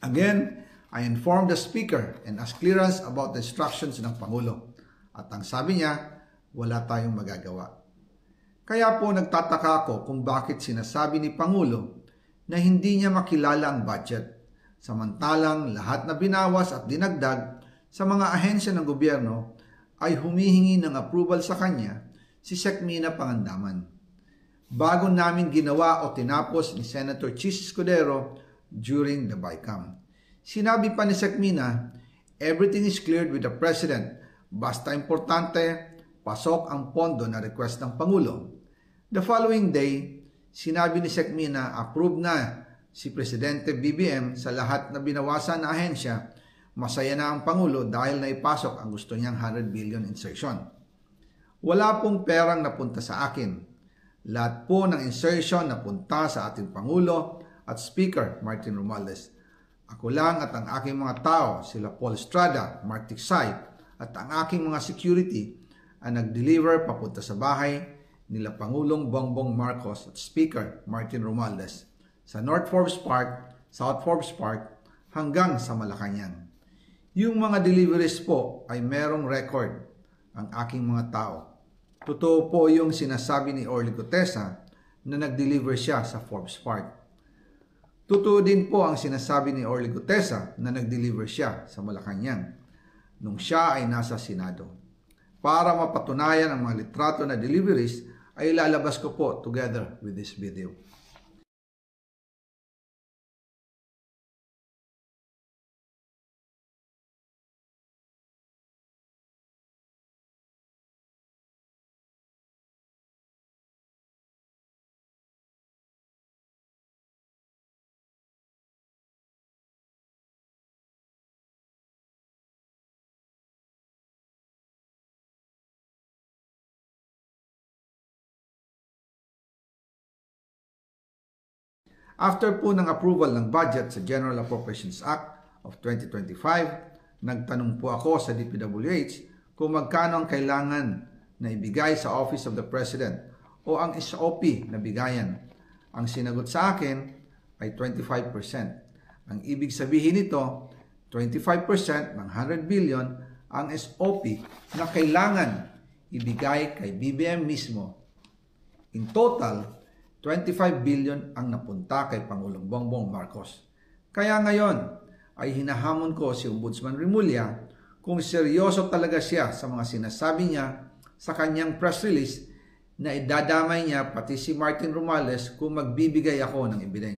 Again, I informed the Speaker and asked clearance about the instructions ng Pangulo. At ang sabi niya, wala tayong magagawa. Kaya po nagtataka ako kung bakit sinasabi ni Pangulo na hindi niya makilala ang budget. Samantalang lahat na binawas at dinagdag sa mga ahensya ng gobyerno ay humihingi ng approval sa kanya si Sec. Mina Pangandaman. Bago namin ginawa o tinapos ni Senator Chis Escudero during the BICAM. Sinabi pa ni Sec. Mina, everything is cleared with the President. Basta importante, pasok ang pondo na request ng Pangulo. The following day, sinabi ni Sec. Mina, approve na si Presidente BBM sa lahat na binawasan na ahensya. Masaya na ang Pangulo dahil naipasok ang gusto niyang 100 billion insertion. Wala pong perang napunta sa akin. Lahat po ng insertion napunta sa ating Pangulo at Speaker Martin Romualdez. Ako lang at ang aking mga tao, sila Paul Estrada, Mark Tiksay, at ang aking mga security ang nag-deliver papunta sa bahay nila Pangulong Bongbong Marcos at Speaker Martin Romualdez sa North Forbes Park, South Forbes Park hanggang sa Malacanang. Yung mga deliveries po ay merong record ang aking mga tao. Totoo po yung sinasabi ni Orly Gutesa na nag-deliver siya sa Forbes Park. Totoo din po ang sinasabi ni Orly Gutesa na nag-deliver siya sa Malacanang nung siya ay nasa Senado. Para mapatunayan ang mga litrato na deliveries ay ilalabas ko po together with this video. After po ng approval ng budget sa General Appropriations Act of 2025, nagtanong po ako sa DPWH kung magkano ang kailangan na ibigay sa Office of the President o ang SOP na bigayan. Ang sinagot sa akin ay 25%. Ang ibig sabihin nito, 25% ng 100 billion ang SOP na kailangan ibigay kay BBM mismo. In total, 25 billion ang napunta kay Pangulong Bongbong Marcos. Kaya ngayon ay hinahamon ko si Ombudsman Remulla kung seryoso talaga siya sa mga sinasabi niya sa kanyang press release na idadamay niya pati si Martin Romualdez kung magbibigay ako ng ebidensya.